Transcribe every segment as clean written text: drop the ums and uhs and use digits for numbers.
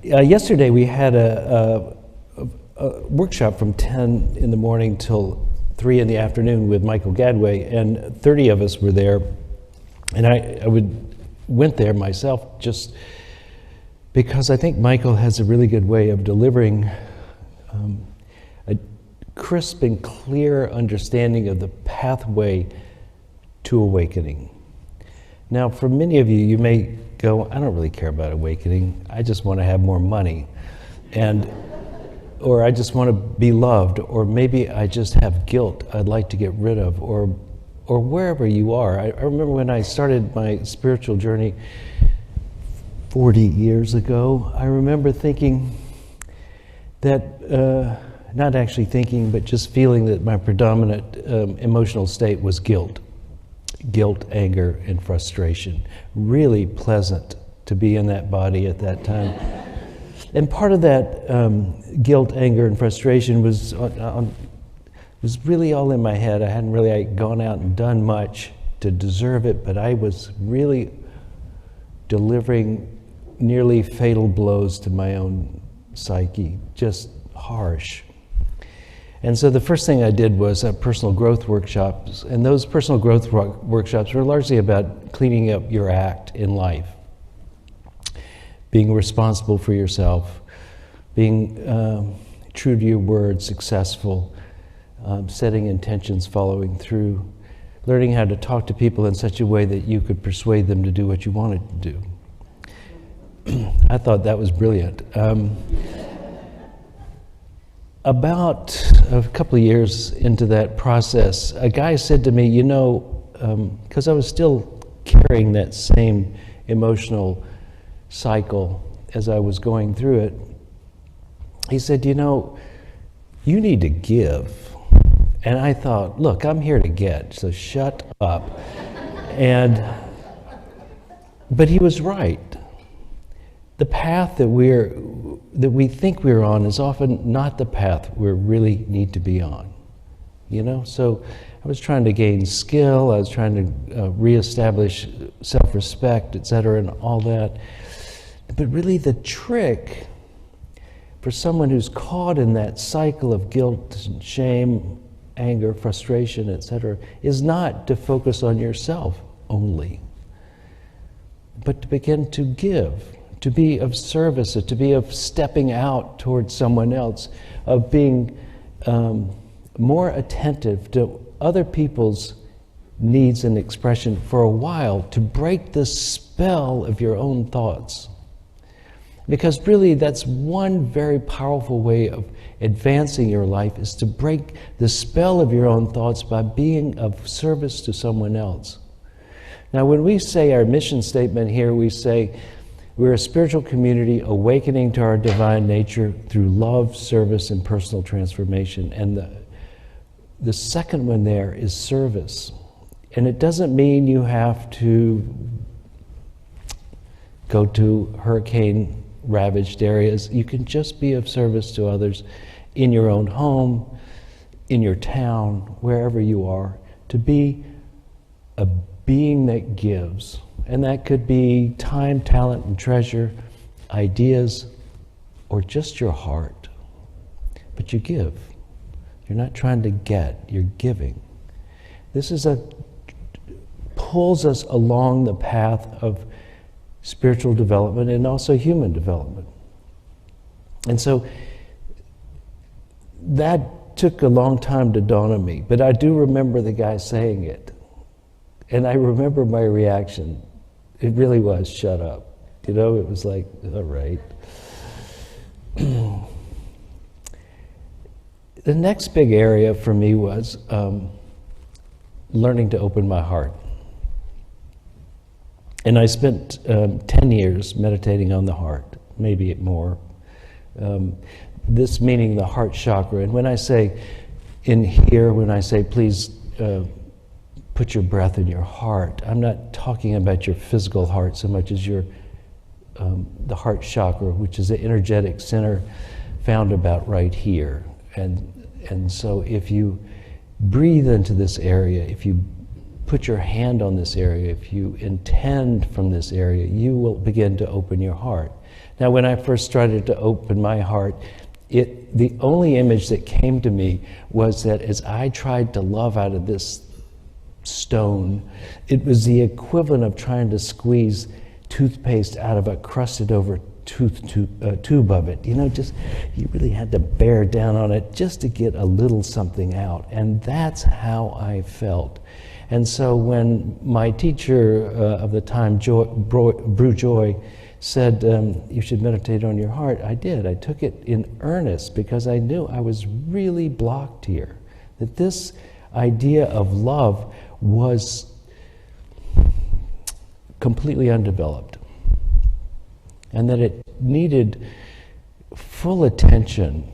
Yesterday we had a workshop from 10 in the morning till 3 in the afternoon with Michael Gadway, and 30 of us were there. And I went there myself just because I think Michael has a really good way of delivering a crisp and clear understanding of the pathway to awakening. Now, for many of you, you may go, I don't really care about awakening. I just want to have more money. Or I just want to be loved, or maybe I just have guilt I'd like to get rid of, or wherever you are. I remember when I started my spiritual journey 40 years ago, I remember thinking that, not actually thinking, but just feeling that my predominant emotional state was guilt. Guilt, anger, and frustration. Really pleasant to be in that body at that time. And part of that guilt, anger, and frustration was really all in my head. I hadn't really gone out and done much to deserve it, but I was really delivering nearly fatal blows to my own psyche, just harsh. And so the first thing I did was personal growth workshops, and those personal growth workshops were largely about cleaning up your act in life, being responsible for yourself, being true to your word, successful, setting intentions, following through, learning how to talk to people in such a way that you could persuade them to do what you wanted to do. I thought that was brilliant. About a couple of years into that process, a guy said to me, you know, because I was still carrying that same emotional cycle as I was going through it, he said, you know, you need to give. And I thought, look, I'm here to get, so shut up. But he was right. The path that we think we're on is often not the path we really need to be on. You know, so I was trying to gain skill, I was trying to reestablish self-respect, etc., and all that. But really the trick for someone who's caught in that cycle of guilt, shame, anger, frustration, etc., is not to focus on yourself only, but to begin to give, to be of service, to be of stepping out towards someone else, of being more attentive to other people's needs and expression for a while, to break the spell of your own thoughts. Because really that's one very powerful way of advancing your life, is to break the spell of your own thoughts by being of service to someone else. Now when we say our mission statement here, we say, we're a spiritual community awakening to our divine nature through love, service, and personal transformation. And the second one there is service. And it doesn't mean you have to go to hurricane-ravaged areas. You can just be of service to others in your own home, in your town, wherever you are, to be a being that gives. And that could be time, talent, and treasure, ideas, or just your heart. But you give. You're not trying to get, you're giving. This pulls us along the path of spiritual development and also human development. And so that took a long time to dawn on me, but I do remember the guy saying it. And I remember my reaction. It really was, shut up. You know, it was like, all right. The next big area for me was learning to open my heart. And I spent 10 years meditating on the heart, maybe more. This meaning the heart chakra. And when I say in here, when I say please put your breath in your heart, I'm not talking about your physical heart so much as your the heart chakra, which is the energetic center found about right here. And so if you breathe into this area, if you put your hand on this area, if you intend from this area, you will begin to open your heart. Now, when I first started to open my heart, the only image that came to me was that as I tried to love out of this stone, it was the equivalent of trying to squeeze toothpaste out of a crusted over tube of it. You know, just, you really had to bear down on it just to get a little something out. And that's how I felt. And so when my teacher of the time, Brew Joy, said, you should meditate on your heart, I did. I took it in earnest because I knew I was really blocked here. That this idea of love was completely undeveloped. And that it needed full attention.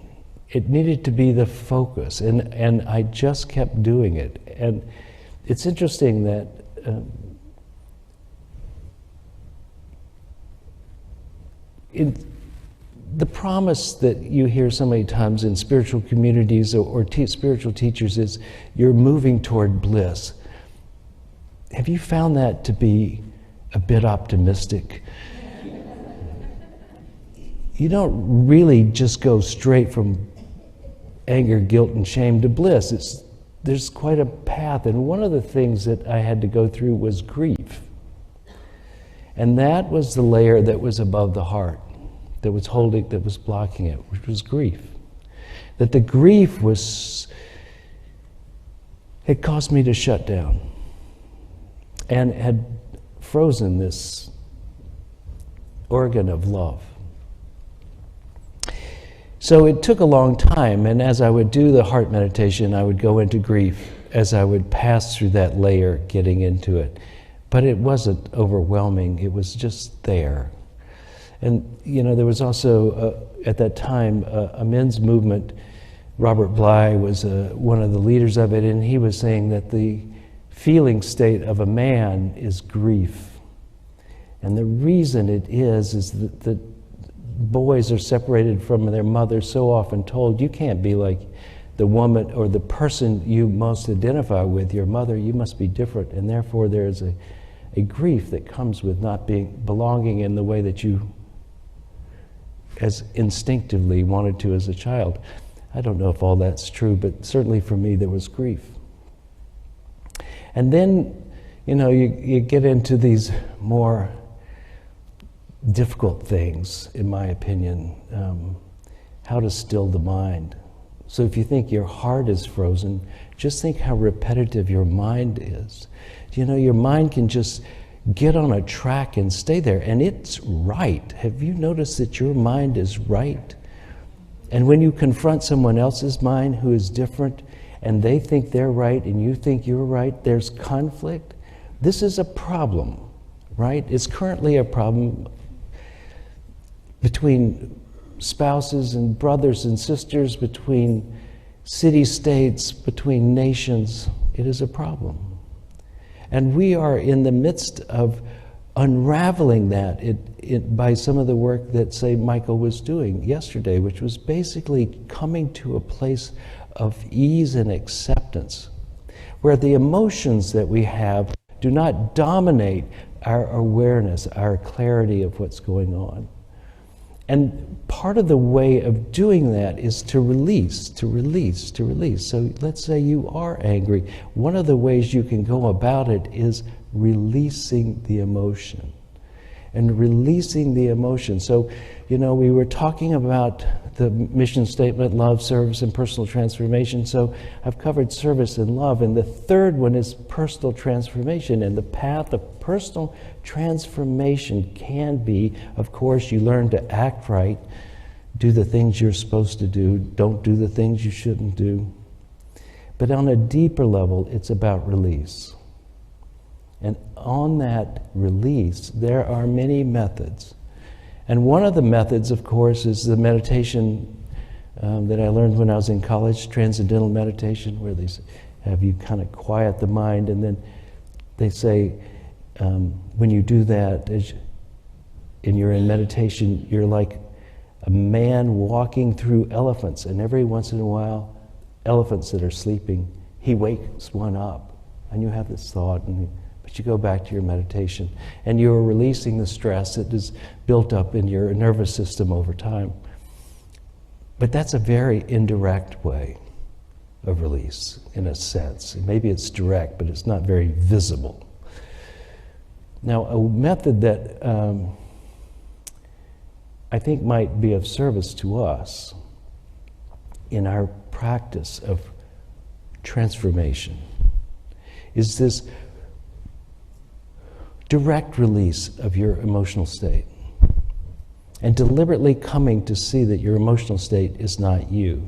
It needed to be the focus. And I just kept doing it. And it's interesting that the promise that you hear so many times in spiritual communities or spiritual teachers is you're moving toward bliss. Have you found that to be a bit optimistic? You don't really just go straight from anger, guilt, and shame to bliss. There's quite a path, and one of the things that I had to go through was grief. And that was the layer that was above the heart, that was holding, that was blocking it, which was grief. That the grief had caused me to shut down and had frozen this organ of love. So it took a long time, and as I would do the heart meditation, I would go into grief as I would pass through that layer, getting into it. But it wasn't overwhelming, it was just there. And, you know, there was also, at that time, a men's movement. Robert Bly was one of the leaders of it, and he was saying that the feeling state of a man is grief. And the reason it is that the boys are separated from their mother, so often told, you can't be like the woman or the person you most identify with, your mother, you must be different. And therefore there is a grief that comes with not belonging in the way that you as instinctively wanted to as a child. I don't know if all that's true, but certainly for me there was grief. And then, you know, you get into these more difficult things, in my opinion, how to still the mind. So if you think your heart is frozen, just think how repetitive your mind is. You know, your mind can just get on a track and stay there, and it's right. Have you noticed that your mind is right? And when you confront someone else's mind who is different, and they think they're right and you think you're right, there's conflict. This is a problem, right? It's currently a problem between spouses and brothers and sisters, between city-states, between nations. It is a problem. And we are in the midst of unraveling that by some of the work that, say, Michael was doing yesterday, which was basically coming to a place of ease and acceptance, where the emotions that we have do not dominate our awareness, our clarity of what's going on. And part of the way of doing that is to release, to release, to release. So let's say you are angry. One of the ways you can go about it is releasing the emotion. And releasing the emotion. So, you know, we were talking about the mission statement, love, service, and personal transformation. So I've covered service and love. And the third one is personal transformation. And the path of personal transformation can be, of course, you learn to act right, do the things you're supposed to do, don't do the things you shouldn't do. But on a deeper level, it's about release. And on that release, there are many methods. And one of the methods, of course, is the meditation that I learned when I was in college, transcendental meditation, where they have you kind of quiet the mind, and then they say, when you do that, and you're in meditation, you're like a man walking through elephants, and every once in a while, elephants that are sleeping, he wakes one up, and you have this thought, and But you go back to your meditation, and you're releasing the stress that is built up in your nervous system over time. But that's a very indirect way of release, in a sense. Maybe it's direct, but it's not very visible. Now, a method that I think might be of service to us in our practice of transformation is this direct release of your emotional state and deliberately coming to see that your emotional state is not you.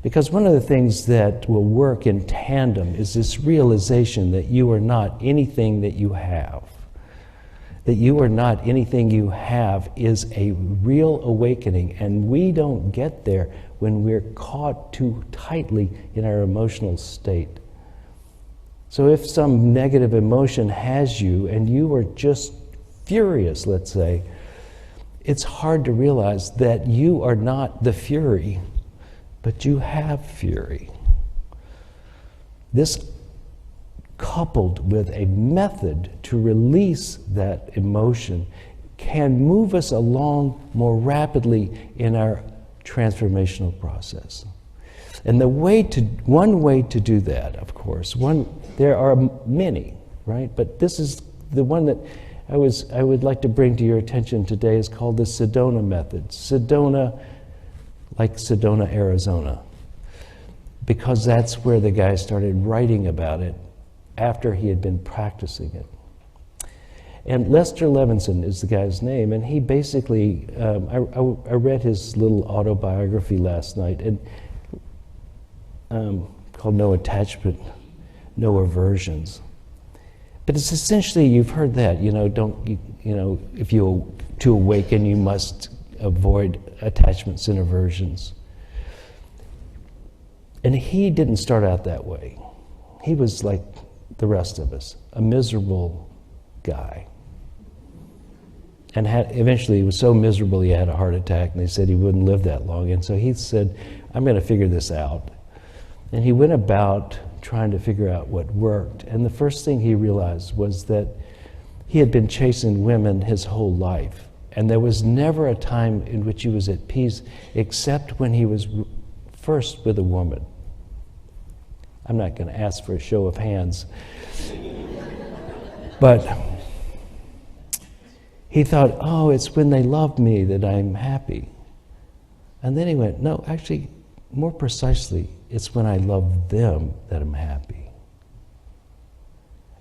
Because one of the things that will work in tandem is this realization that you are not anything that you have. That you are not anything you have is a real awakening, and we don't get there when we're caught too tightly in our emotional state. So if some negative emotion has you and you are just furious, let's say, it's hard to realize that you are not the fury, but you have fury. This, coupled with a method to release that emotion, can move us along more rapidly in our transformational process. And one way to do that, of course, there are many, right? But this is the one that I would like to bring to your attention today is called the Sedona method. Sedona, like Sedona, Arizona, because that's where the guy started writing about it after he had been practicing it. And Lester Levinson is the guy's name, and he basically, I read his little autobiography last night, and called No Attachment, No Aversions. But it's essentially, you've heard that, if you to awaken, you must avoid attachments and aversions. And he didn't start out that way. He was like the rest of us, a miserable guy. And eventually he was so miserable he had a heart attack, and they said he wouldn't live that long. And so he said, I'm going to figure this out. And he went about trying to figure out what worked. And the first thing he realized was that he had been chasing women his whole life. And there was never a time in which he was at peace except when he was first with a woman. I'm not going to ask for a show of hands. But he thought, oh, it's when they love me that I'm happy. And then he went, no, actually, more precisely, it's when I love them that I'm happy.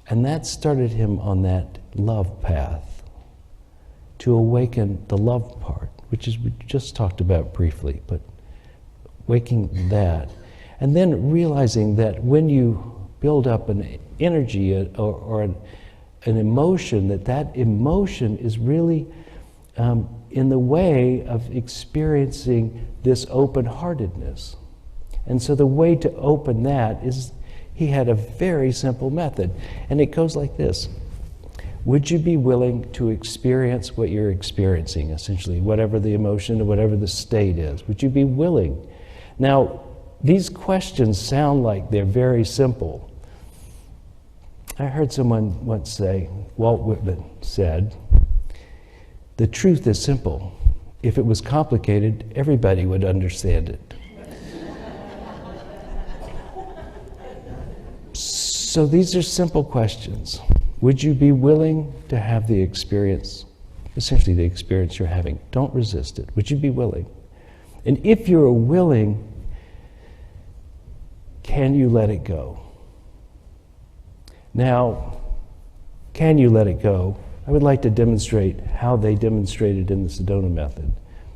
And that started him on that love path to awaken the love part, which is we just talked about briefly, but waking that. And then realizing that when you build up an energy or an emotion, that emotion is really in the way of experiencing this open-heartedness. And so the way to open that is, he had a very simple method. And it goes like this. Would you be willing to experience what you're experiencing, essentially, whatever the emotion or whatever the state is? Would you be willing? Now, these questions sound like they're very simple. I heard someone once say, Walt Whitman said, the truth is simple. If it was complicated, everybody would understand it. So these are simple questions. Would you be willing to have the experience, essentially the experience you're having? Don't resist it. Would you be willing? And if you're willing, can you let it go? Now, can you let it go? I would like to demonstrate how they demonstrated in the Sedona method.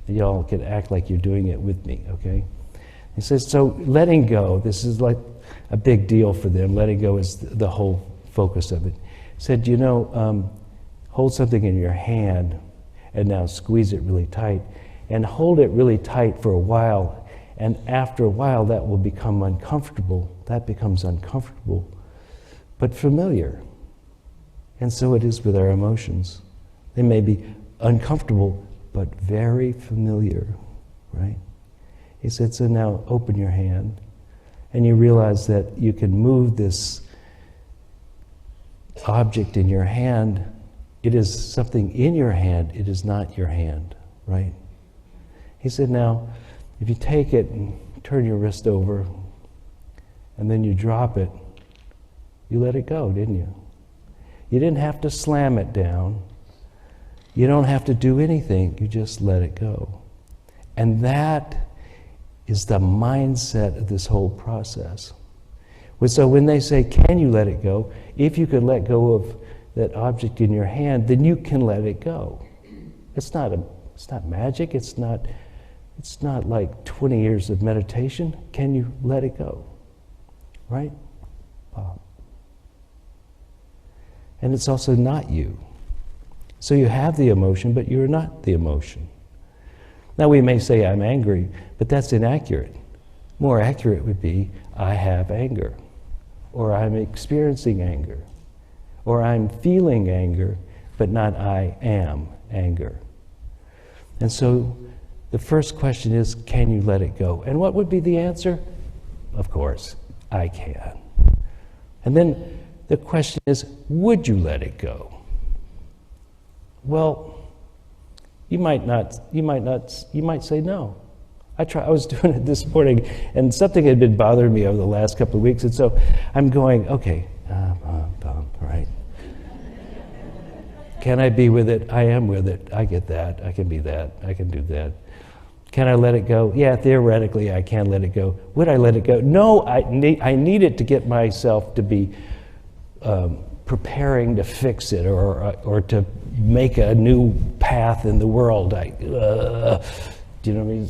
Y'all can act like you're doing it with me, okay? He says, so letting go, this is like a big deal for them. Letting go is the whole focus of it. He said, hold something in your hand and now squeeze it really tight, and hold it really tight for a while, and after a while that will become uncomfortable. That becomes uncomfortable, but familiar. And so it is with our emotions. They may be uncomfortable, but very familiar, right? He said, so now open your hand, and you realize that you can move this object in your hand, it is something in your hand, it is not your hand, right? He said, now, if you take it and turn your wrist over, and then you drop it, you let it go, didn't you? You didn't have to slam it down. You don't have to do anything, you just let it go. And that is the mindset of this whole process. So when they say, can you let it go? If you could let go of that object in your hand, then you can let it go. It's not magic, it's not like 20 years of meditation. Can you let it go? Right? Bob. And it's also not you. So you have the emotion, but you're not the emotion. Now we may say, I'm angry, but that's inaccurate. More accurate would be, I have anger, or I'm experiencing anger, or I'm feeling anger, but not I am anger. And so the first question is, can you let it go? And what would be the answer? Of course, I can. And then the question is, would you let it go? Well, you might say no. I was doing it this morning, and something had been bothering me over the last couple of weeks, and so I'm going, okay, right. Can I be with it? I am with it. I get that. I can be that. I can do that. Can I let it go? Yeah, theoretically, I can let it go. Would I let it go? No, I need it to get myself to be preparing to fix it or to make a new path in the world. Do you know what I mean?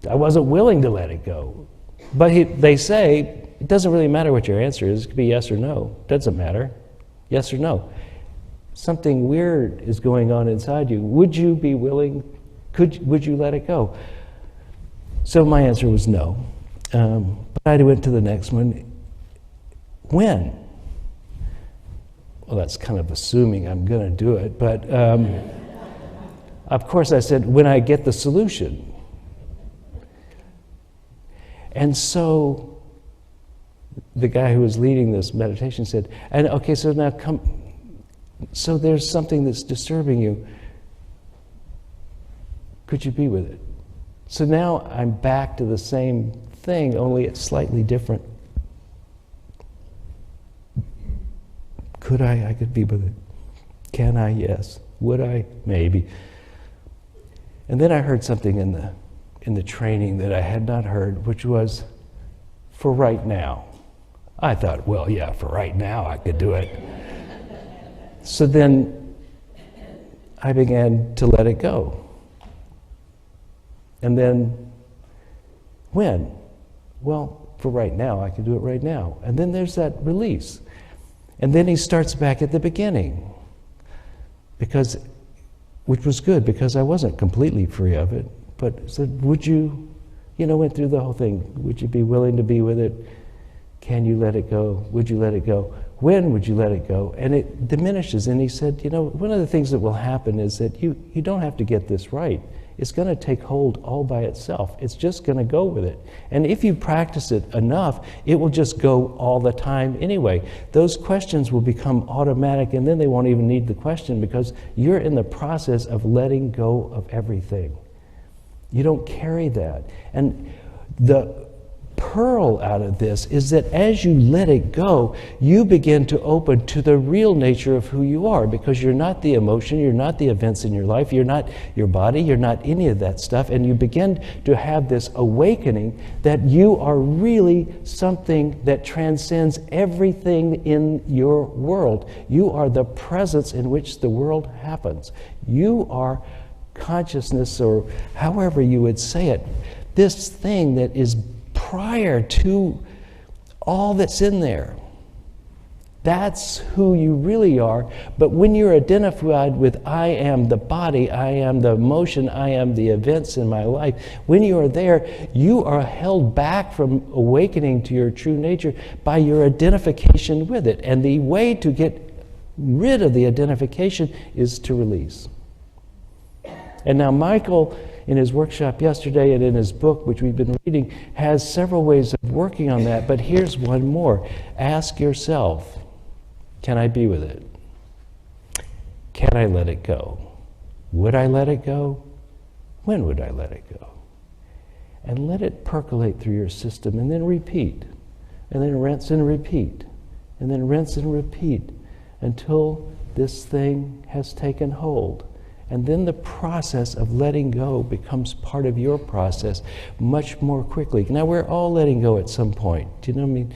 I wasn't willing to let it go. But they say, it doesn't really matter what your answer is. It could be yes or no. It doesn't matter. Yes or no. Something weird is going on inside you. Would you be willing? Would you let it go? So my answer was no. But I went to the next one. When? Well, that's kind of assuming I'm going to do it. But of course I said, when I get the solution. And so the guy who was leading this meditation said, and okay, so now come, so there's something that's disturbing you. Could you be with it? So now I'm back to the same thing, only it's slightly different. Could I? I could be with it. Can I? Yes. Would I? Maybe. And then I heard something in the training that I had not heard, which was, for right now. I thought, well, yeah, for right now I could do it. So then I began to let it go. And then, when? Well, for right now, I can do it right now. And then there's that release. And then he starts back at the beginning, which was good, because I wasn't completely free of it. But said, would you, went through the whole thing. Would you be willing to be with it? Can you let it go? Would you let it go? When would you let it go? And it diminishes. And he said, one of the things that will happen is that you don't have to get this right. It's going to take hold all by itself. It's just going to go with it. And if you practice it enough, it will just go all the time anyway. Those questions will become automatic, and then they won't even need the question, because you're in the process of letting go of everything. You don't carry that. And the pearl out of this is that as you let it go, you begin to open to the real nature of who you are, because you're not the emotion, you're not the events in your life, you're not your body, you're not any of that stuff, and you begin to have this awakening that you are really something that transcends everything in your world. You are the presence in which the world happens. You are consciousness, or however you would say it, this thing that is prior to all that's in there. That's who you really are. But when you're identified with I am the body, I am the emotion, I am the events in my life, when you are there, you are held back from awakening to your true nature by your identification with it. And the way to get rid of the identification is to release. And now Michael, in his workshop yesterday and in his book, which we've been reading, has several ways of working on that, but here's one more. Ask yourself, Can I be with it? Can I let it go? Would I let it go? When would I let it go? And let it percolate through your system, and then repeat. And then rinse and repeat. And then rinse and repeat until this thing has taken hold. And then the process of letting go becomes part of your process much more quickly. Now, we're all letting go at some point. Do you know what I mean?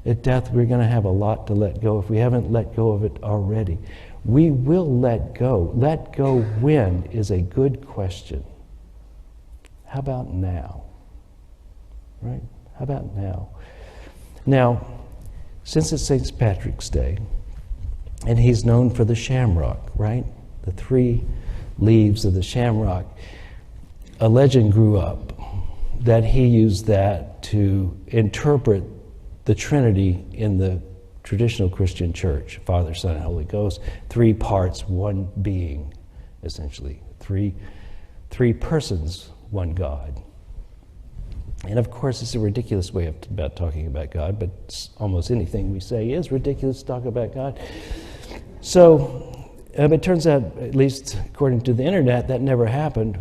At death, we're going to have a lot to let go if we haven't let go of it already. We will let go. Let go when is a good question. How about now? Right? How about now? Now, since it's St. Patrick's Day, and he's known for the shamrock, right? The 3 leaves of the shamrock. A legend grew up that he used that to interpret the Trinity in the traditional Christian church, Father, Son, and Holy Ghost, 3 parts, 1 being, essentially. Three persons, 1 God. And of course, it's a ridiculous way about talking about God, but almost anything we say is ridiculous to talk about God. So, it turns out, at least according to the internet, that never happened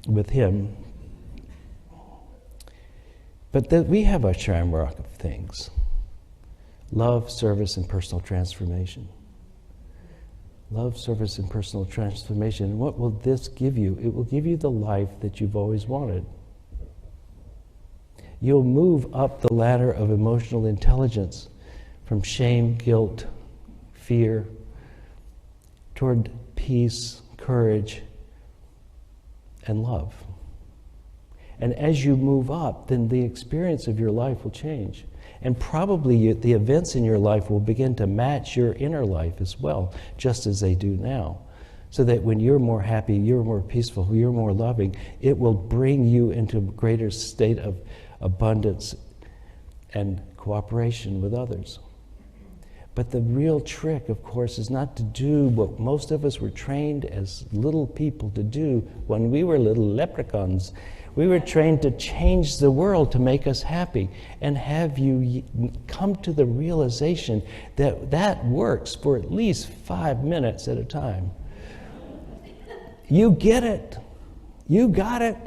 with him. But that we have a shamrock of things. Love, service, and personal transformation. Love, service, and personal transformation. And what will this give you? It will give you the life that you've always wanted. You'll move up the ladder of emotional intelligence from shame, guilt, fear, toward peace, courage, and love. And as you move up, then the experience of your life will change. And probably the events in your life will begin to match your inner life as well, just as they do now. So that when you're more happy, you're more peaceful, you're more loving, it will bring you into a greater state of abundance and cooperation with others. But the real trick, of course, is not to do what most of us were trained as little people to do when we were little leprechauns. We were trained to change the world to make us happy. And have you come to the realization that that works for at least 5 minutes at a time? You get it. You got it.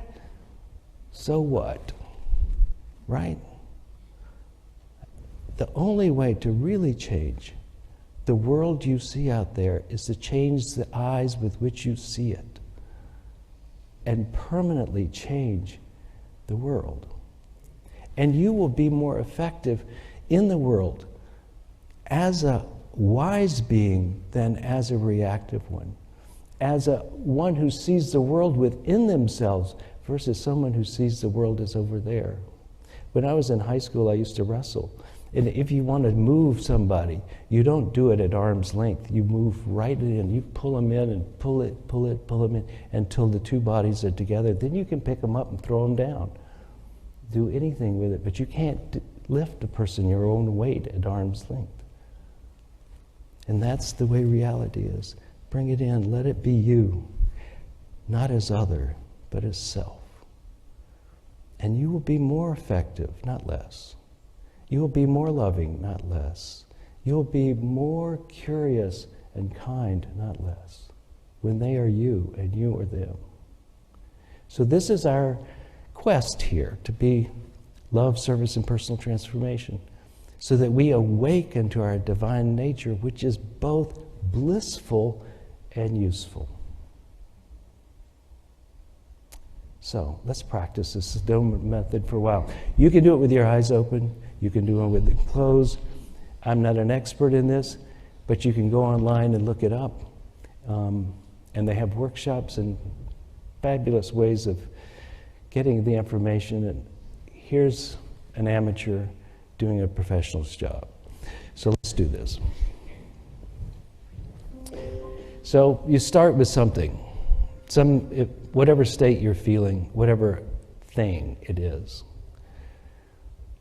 So what? Right? The only way to really change the world you see out there is to change the eyes with which you see it and permanently change the world. And you will be more effective in the world as a wise being than as a reactive one, as a one who sees the world within themselves versus someone who sees the world as over there. When I was in high school, I used to wrestle. And if you want to move somebody, you don't do it at arm's length. You move right in. You pull them in and pull them in until the 2 bodies are together. Then you can pick them up and throw them down. Do anything with it. But you can't lift a person your own weight at arm's length. And that's the way reality is. Bring it in. Let it be you. Not as other, but as self. And you will be more effective, not less. You will be more loving, not less. You will be more curious and kind, not less, when they are you and you are them. So this is our quest here, to be love, service, and personal transformation, so that we awaken to our divine nature, which is both blissful and useful. So let's practice this Sedona method for a while. You can do it with your eyes open. You can do it with them closed. I'm not an expert in this, but you can go online and look it up. And they have workshops and fabulous ways of getting the information. And here's an amateur doing a professional's job. So let's do this. So you start with something. Whatever state you're feeling, whatever thing it is.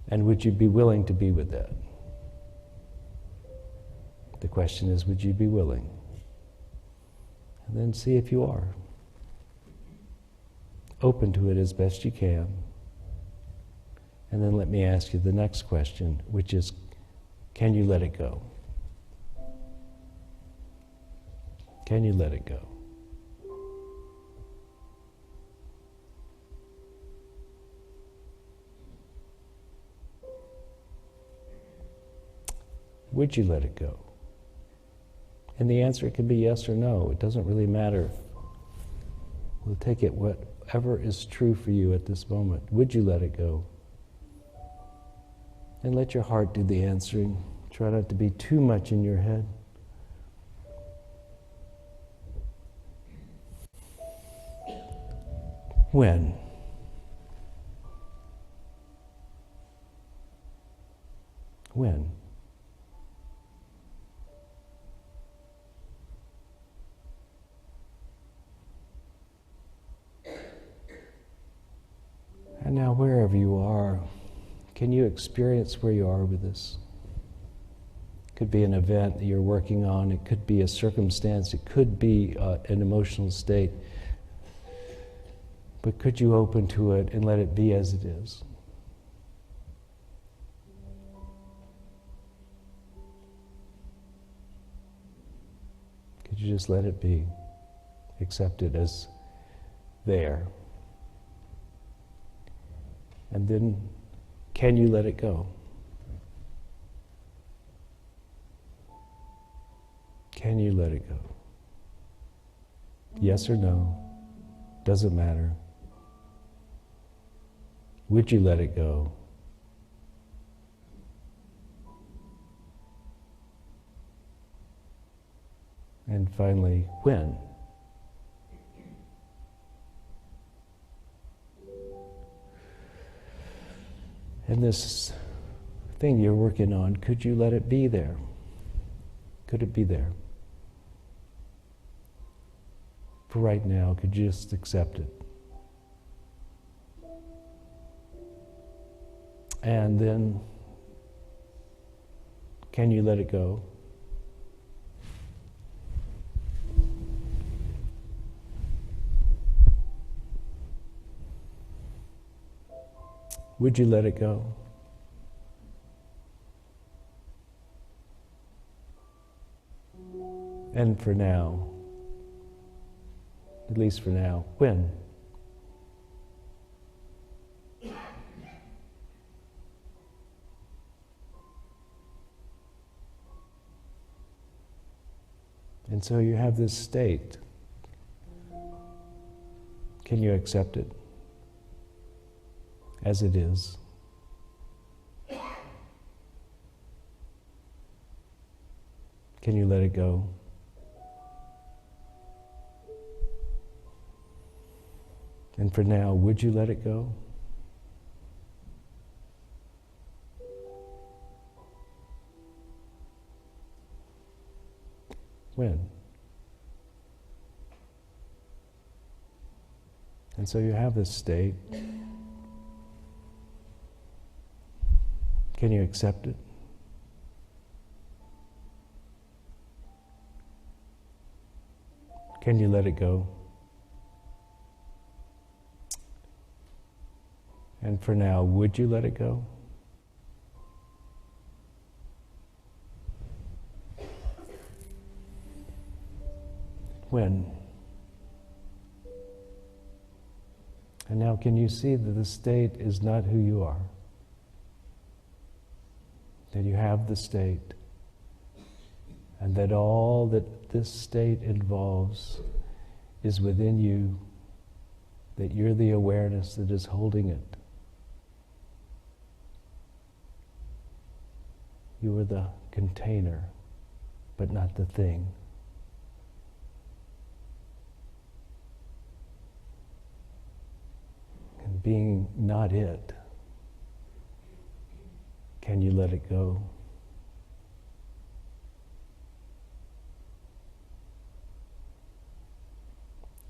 And would you be willing to be with that? The question is, would you be willing? And then see if you are. Open to it as best you can. And then let me ask you the next question, which is, can you let it go? Can you let it go? Would you let it go? And the answer can be yes or no. It doesn't really matter. We'll take it whatever is true for you at this moment. Would you let it go? And let your heart do the answering. Try not to be too much in your head. When? When? And now, wherever you are, can you experience where you are with this? It could be an event that you're working on, it could be a circumstance, it could be an emotional state. But could you open to it and let it be as it is? Could you just let it be? Accept it as there. And then, can you let it go? Can you let it go? Yes or no? Doesn't matter. Would you let it go? And finally, when? And this thing you're working on, could you let it be there? Could it be there? For right now, could you just accept it? And then, can you let it go? Would you let it go? And for now, at least for now, when? And so you have this state. Can you accept it as it is? Can you let it go? And for now, would you let it go? When? And so you have this state. Can you accept it? Can you let it go? And for now, would you let it go? When? And now can you see that the state is not who you are? That you have the state, and that all that this state involves is within you, that you're the awareness that is holding it. You are the container, but not the thing. And being not it, can you let it go?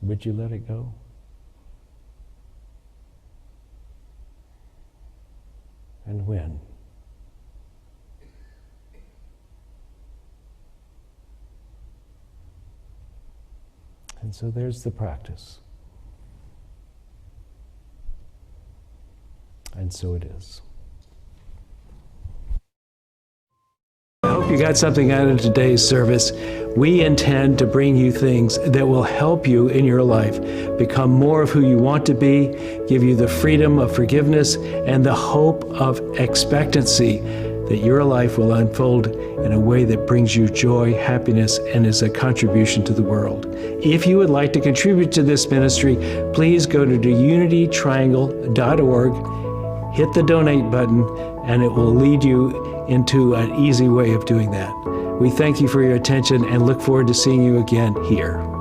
Would you let it go? And when? And so there's the practice. And so it is. I hope you you got something out of today's service, we intend to bring you things that will help you in your life become more of who you want to be, give you the freedom of forgiveness and the hope of expectancy that your life will unfold in a way that brings you joy, happiness, and is a contribution to the world. If you would like to contribute to this ministry, please go to unitytriangle.org, hit the donate button, and it will lead you into an easy way of doing that. We thank you for your attention and look forward to seeing you again here.